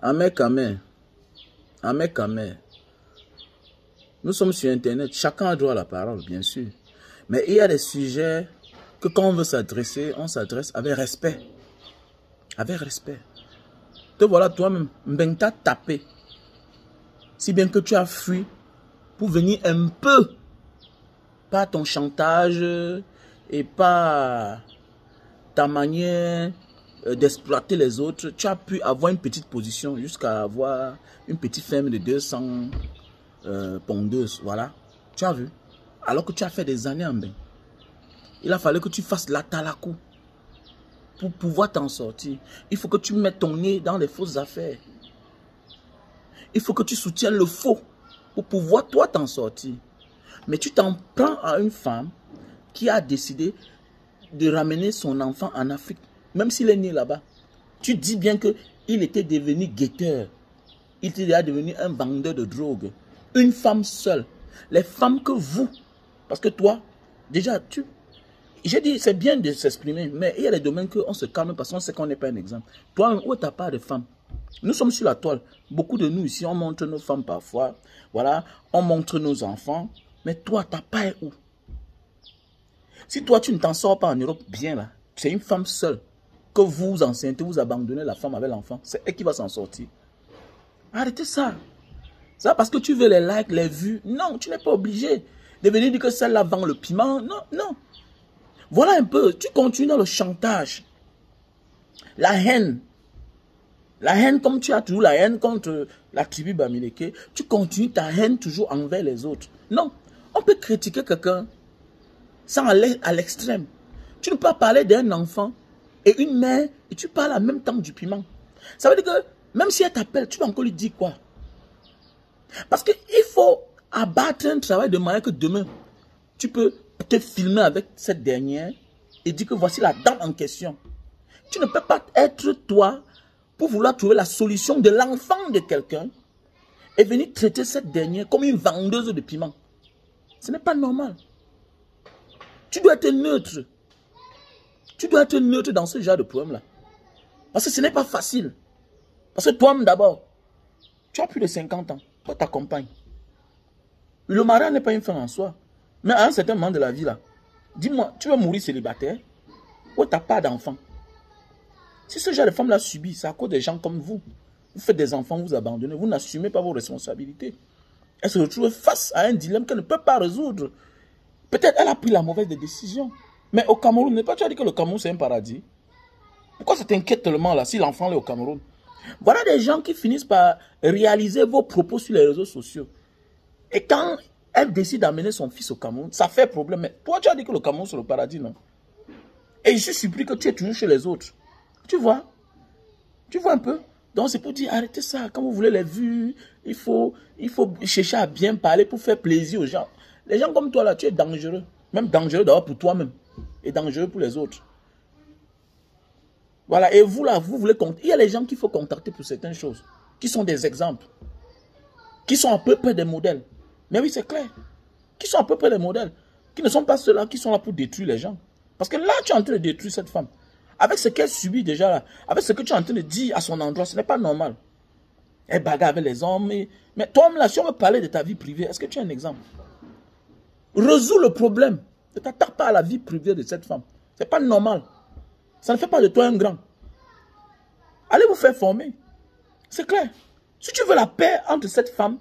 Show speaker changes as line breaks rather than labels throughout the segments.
Amek, amen. Amek, amen. Nous sommes sur Internet. Chacun a droit à la parole, bien sûr. Mais il y a des sujets que quand on veut s'adresser, on s'adresse avec respect. Avec respect. Te voilà toi-même. Mbengta tapé. Si bien que tu as fui pour venir un peu. Pas ton chantage et pas ta manière d'exploiter les autres. Tu as pu avoir une petite position jusqu'à avoir une petite ferme de 200 pondeuses. Voilà. Tu as vu. Alors que tu as fait des années en bain. Il a fallu que tu fasses la talakou pour pouvoir t'en sortir. Il faut que tu mettes ton nez dans les fausses affaires. Il faut que tu soutiennes le faux pour pouvoir toi t'en sortir. Mais tu t'en prends à une femme qui a décidé de ramener son enfant en Afrique, même s'il est né là-bas. Tu dis bien qu'il était devenu guetteur. Il était déjà devenu un vendeur de drogue. Une femme seule. Les femmes que vous, parce que toi, déjà, j'ai dit, c'est bien de s'exprimer, mais il y a des domaines qu'on se calme parce qu'on sait qu'on n'est pas un exemple. Toi, où t'as pas de femme? Nous sommes sur la toile. Beaucoup de nous ici, on montre nos femmes parfois. Voilà, on montre nos enfants. Mais toi, t'as pas où? Si toi, tu ne t'en sors pas en Europe bien là, c'est une femme seule que vous enceintez, vous abandonnez la femme avec l'enfant. C'est elle qui va s'en sortir. Arrêtez ça. Ça parce que tu veux les likes, les vues. Non, tu n'es pas obligé de venir dire que celle-là vend le piment. Non, non. Voilà un peu, tu continues dans le chantage. La haine. La haine, comme tu as toujours la haine contre la tribu Bamileke, tu continues ta haine toujours envers les autres. Non, on peut critiquer quelqu'un sans aller à l'extrême. Tu ne peux pas parler d'un enfant et une mère et tu parles en même temps du piment. Ça veut dire que même si elle t'appelle, tu vas encore lui dire quoi? Parce qu'il faut abattre un travail de manière que demain, tu peux te filmer avec cette dernière et dire que voici la dame en question. Tu ne peux pas être toi pour vouloir trouver la solution de l'enfant de quelqu'un et venir traiter cette dernière comme une vendeuse de piment. Ce n'est pas normal. Tu dois être neutre. Tu dois être neutre dans ce genre de problème-là. Parce que ce n'est pas facile. Parce que toi-même d'abord, tu as plus de 50 ans. Toi, ta compagne. Le mariage n'est pas une fin en soi. Mais à un certain moment de la vie, là, dis-moi, tu veux mourir célibataire ou tu n'as pas d'enfant? Si ce genre de femme-là subit, c'est à cause des gens comme vous. Vous faites des enfants, vous abandonnez, vous n'assumez pas vos responsabilités. Elle se retrouve face à un dilemme qu'elle ne peut pas résoudre. Peut-être elle a pris la mauvaise des décisions. Mais au Cameroun, n'est pas tu as dit que le Cameroun c'est un paradis? Pourquoi ça t'inquiète tellement là si l'enfant est au Cameroun? Voilà des gens qui finissent par réaliser vos propos sur les réseaux sociaux. Et quand elle décide d'amener son fils au Cameroun, ça fait problème. Mais toi, tu as dit que le Cameroun c'est le paradis, non? Et je suis surpris que tu es toujours chez les autres. Tu vois? Tu vois un peu? Donc c'est pour dire, arrêtez ça. Quand vous voulez les vues, il faut chercher à bien parler pour faire plaisir aux gens. Les gens comme toi là, tu es dangereux. Même dangereux d'abord pour toi-même. Et dangereux pour les autres. Voilà, et vous là, vous voulez contacter. Il y a les gens qu'il faut contacter pour certaines choses. Qui sont des exemples. Qui sont à peu près des modèles. Mais oui, c'est clair. Qui sont à peu près des modèles. Qui ne sont pas ceux-là qui sont là pour détruire les gens. Parce que là, tu es en train de détruire cette femme. Avec ce qu'elle subit déjà là. Avec ce que tu es en train de dire à son endroit, ce n'est pas normal. Elle bagarre avec les hommes. Mais toi-même là, si on veut parler de ta vie privée, est-ce que tu as un exemple? Résous le problème. Ne t'attaque pas à la vie privée de cette femme. Ce n'est pas normal. Ça ne fait pas de toi un grand. Allez vous faire former. C'est clair. Si tu veux la paix entre cette femme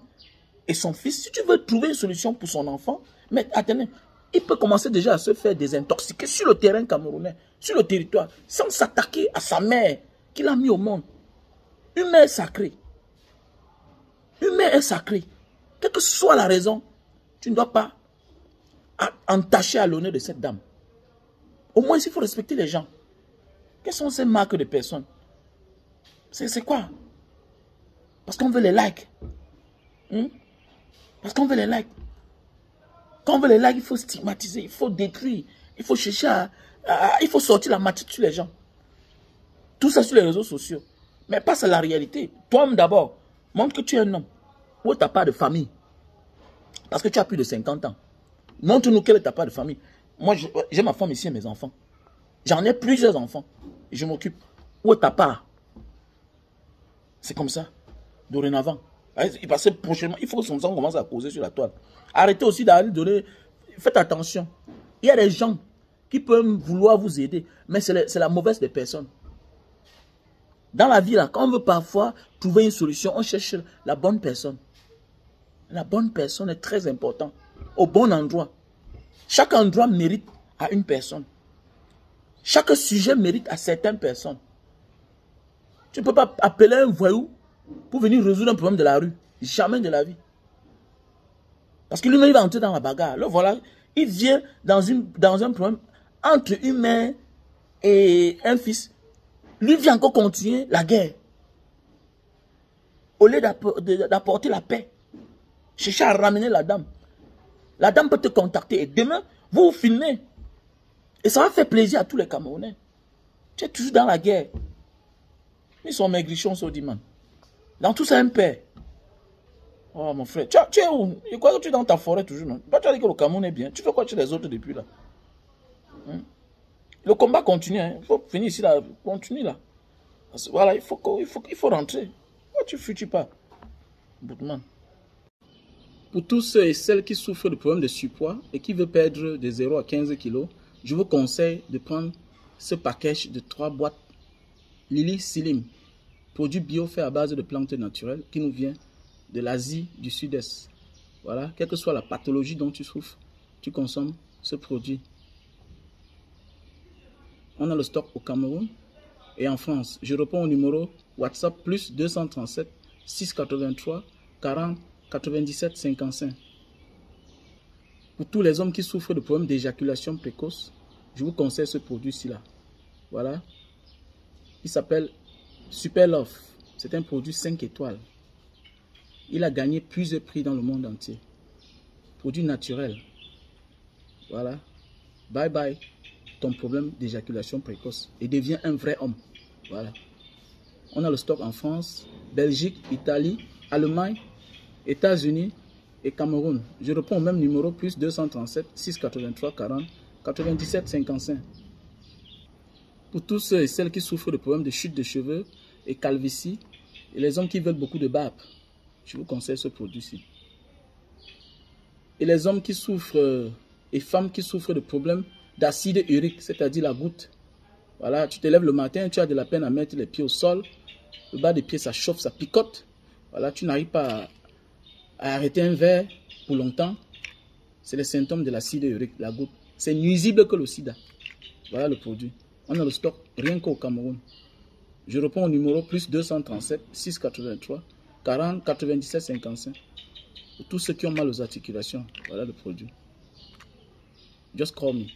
et son fils, si tu veux trouver une solution pour son enfant, mais attendez, il peut commencer déjà à se faire désintoxiquer sur le terrain camerounais, sur le territoire, sans s'attaquer à sa mère qu'il a mis au monde. Une mère sacrée. Une mère est sacrée. Quelle que soit la raison, tu ne dois pas entacher à l'honneur de cette dame. Au moins, il faut respecter les gens. Quelles sont ces marques de personnes? C'est quoi? Parce qu'on veut les likes. Parce qu'on veut les likes. Quand on veut les likes, il faut stigmatiser, il faut détruire, il faut chercher il faut sortir la matière sur les gens. Tout ça sur les réseaux sociaux. Mais passe à la réalité. Toi-même d'abord, montre que tu es un homme. Ou tu n'as pas de famille. Parce que tu as plus de 50 ans. Montre-nous quelle est ta part de famille. Moi, j'ai ma femme ici et mes enfants. J'en ai plusieurs enfants. Je m'occupe. Où est ta part? C'est comme ça, dorénavant. Parce que prochainement, il faut que son sang commence à causer sur la toile. Arrêtez aussi d'aller donner... Faites attention. Il y a des gens qui peuvent vouloir vous aider, mais c'est la mauvaise des personnes. Dans la vie, là, quand on veut parfois trouver une solution, on cherche la bonne personne. La bonne personne est très importante. Au bon endroit. Chaque endroit mérite à une personne. Chaque sujet mérite à certaines personnes. Tu ne peux pas appeler un voyou pour venir résoudre un problème de la rue. Jamais de la vie. Parce que lui-même, il va entrer dans la bagarre. Là, voilà, il vient dans un problème entre une mère et un fils. Lui vient encore continuer la guerre. Au lieu d'apporter la paix. Chercher à ramener la dame. La dame peut te contacter. Et demain, vous vous filmez. Et ça va faire plaisir à tous les Camerounais. Tu es toujours dans la guerre. Ils sont maigrichons, Sodiman. Dans tout ça, un père. Oh, mon frère. Tu es où? Je crois que tu es dans ta forêt toujours, non? Tu as dit que le Cameroun est bien. Tu fais quoi chez les autres depuis là? Le combat continue. Hein. Il faut finir ici, là. Continue là. Parce que, voilà, il faut rentrer. Pourquoi tu fuis pas? Boutman. Pour tous ceux et celles qui souffrent de problèmes de surpoids et qui veulent perdre de 0 à 15 kilos, je vous conseille de prendre ce package de 3 boîtes Lily Silim, produit bio fait à base de plantes naturelles qui nous vient de l'Asie du Sud-Est. Voilà, quelle que soit la pathologie dont tu souffres, tu consommes ce produit. On a le stock au Cameroun et en France. Je réponds au numéro WhatsApp plus 237 683 40 97 55. Pour tous les hommes qui souffrent de problèmes d'éjaculation précoce, je vous conseille ce produit-ci là. Voilà. Il s'appelle Super Love. C'est un produit 5 étoiles. Il a gagné plusieurs prix dans le monde entier. Produit naturel. Voilà. Bye bye ton problème d'éjaculation précoce et deviens un vrai homme. Voilà. On a le stock en France, Belgique, Italie, Allemagne, États-Unis et Cameroun. Je réponds au même numéro plus 237 683 40 97 55. Pour tous ceux et celles qui souffrent de problèmes de chute de cheveux et calvitie et les hommes qui veulent beaucoup de barbe, je vous conseille ce produit-ci. Et les hommes qui souffrent et femmes qui souffrent de problèmes d'acide urique, c'est-à-dire la goutte. Voilà, tu te lèves le matin, tu as de la peine à mettre les pieds au sol. Le bas des pieds, ça chauffe, ça picote. Voilà, tu n'arrives pas à arrêter un verre pour longtemps. C'est les symptômes de l'acide urique, la goutte. C'est nuisible que le sida. Voilà le produit. On a le stock rien qu'au Cameroun. Je réponds au numéro plus 237 683 40 97 55. Pour tous ceux qui ont mal aux articulations, voilà le produit. Just call me.